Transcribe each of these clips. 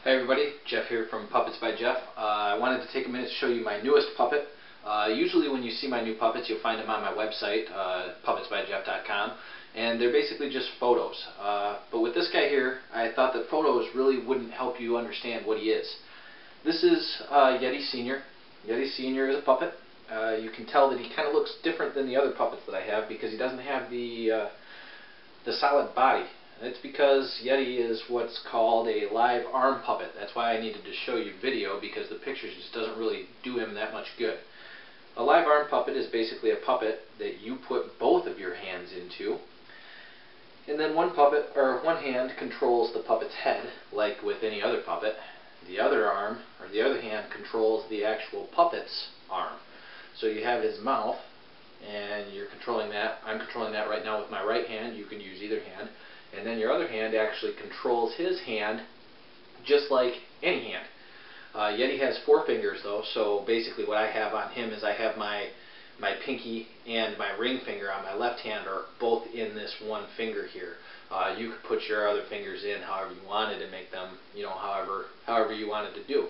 Hey everybody, Jeff here from Puppets by Jeff. I wanted to take a minute to show you my newest puppet. Usually when you see my new puppets, you'll find them on my website, puppetsbyjeff.com, and they're basically just photos. But with this guy here, I thought that photos really wouldn't help you understand what he is. This is Yeti Senior. Yeti Senior is a puppet. You can tell that he kind of looks different than the other puppets that I have because he doesn't have the solid body. It's because Yeti is what's called a live arm puppet. That's why I needed to show you video, because the pictures just doesn't really do him that much good. A live arm puppet is basically a puppet that you put both of your hands into, and then one hand controls the puppet's head, like with any other puppet. The other arm, or the other hand, controls the actual puppet's arm. So you have his mouth, and you're controlling that. I'm controlling that right now with my right hand. You can use either hand. And then your other hand actually controls his hand just like any hand. Yeti has 4 fingers though, so basically what I have on him is I have my pinky and my ring finger on my left hand are both in this one finger here. You could put your other fingers in however you wanted and make them, however you wanted to do.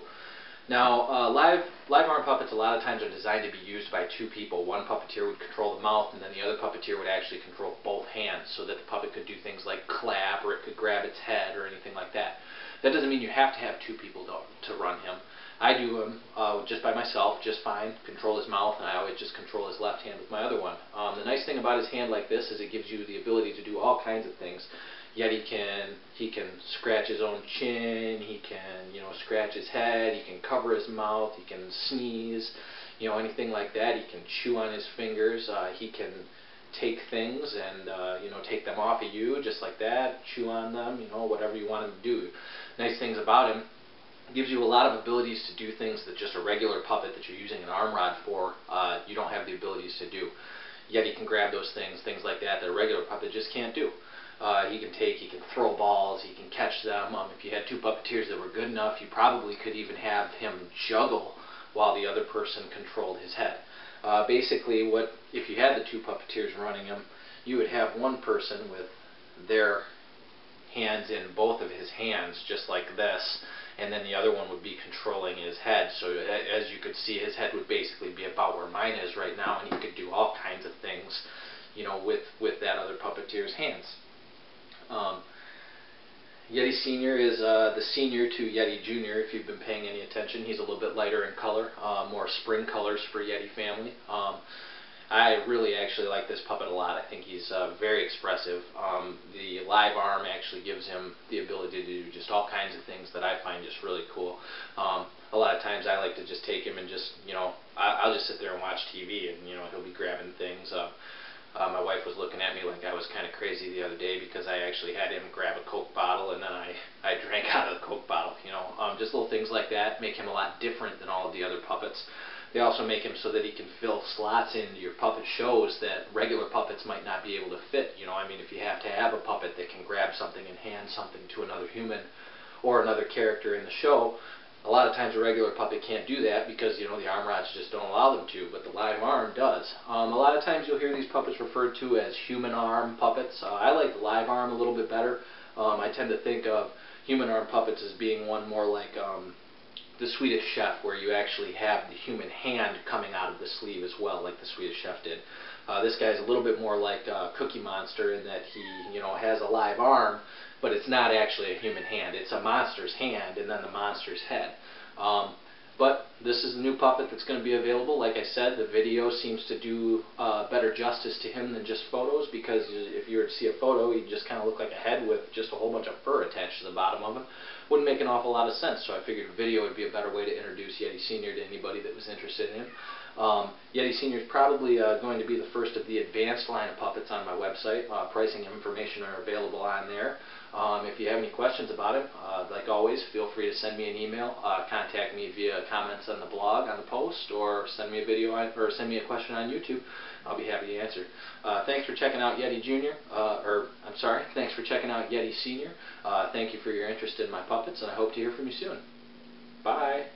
Now, live arm puppets a lot of times are designed to be used by 2 people. One puppeteer would control the mouth, and then the other puppeteer would actually control both hands, so that the puppet could do things like clap, or it could grab its head, or anything like that. That doesn't mean you have to have 2 people to run him. I do him just by myself, just fine. Control his mouth, and I always just control his left hand with my other one. The nice thing about his hand like this is it gives you the ability to do all kinds of things. Yeti can scratch his own chin, he can scratch his head, he can cover his mouth, he can sneeze, anything like that. He can chew on his fingers, he can take things and take them off of you just like that, chew on them, whatever you want him to do. Nice things about him, gives you a lot of abilities to do things that just a regular puppet that you're using an arm rod for, you don't have the abilities to do. Yeti can grab those things like that a regular puppet just can't do. He can throw balls, he can catch them. If you had 2 puppeteers that were good enough, you probably could even have him juggle while the other person controlled his head. Basically, if you had the 2 puppeteers running him, you would have one person with their hands in both of his hands, just like this, and then the other one would be controlling his head. So as you could see, his head would basically be about where mine is right now, and he could do all kinds of things, with that other puppeteer's hands. Yeti Senior is the senior to Yeti Junior, if you've been paying any attention. He's a little bit lighter in color, more spring colors for Yeti family. I really actually like this puppet a lot. I think he's very expressive. The live arm actually gives him the ability to do just all kinds of things that I find just really cool. A lot of times I like to just take him and just, I'll just sit there and watch TV, and he'll be grabbing things. My wife was looking at me like I was kind of crazy the other day because I actually had him grab a Coke bottle and then I drank out of the Coke bottle. Just little things like that make him a lot different than all of the other puppets. They also make him so that he can fill slots into your puppet shows that regular puppets might not be able to fit. If you have to have a puppet that can grab something and hand something to another human or another character in the show, a lot of times a regular puppet can't do that because, the arm rods just don't allow them to, but the live arm does. A lot of times you'll hear these puppets referred to as human arm puppets. I like the live arm a little bit better. I tend to think of human arm puppets as being one more like the Swedish Chef, where you actually have the human hand coming out of the sleeve as well, like the Swedish Chef did. This guy's a little bit more like Cookie Monster in that he, has a live arm, but it's not actually a human hand. It's a monster's hand and then the monster's head. But this is the new puppet that's going to be available. Like I said, the video seems to do better justice to him than just photos, because if you were to see a photo, he'd just kind of look like a head with just a whole bunch of fur attached to the bottom of him. Wouldn't make an awful lot of sense, so I figured a video would be a better way to introduce Yeti Senior to anybody that was interested in him. Yeti Senior is probably going to be the first of the advanced line of puppets on my website. Pricing and information are available on there. If you have any questions about him, like always, feel free to send me an email, contact me via comments on the blog, on the post, or send me a video or send me a question on YouTube. I'll be happy to answer. Thanks for checking out Yeti Junior. Thanks for checking out Yeti Senior. Thank you for your interest in my puppets, and I hope to hear from you soon. Bye.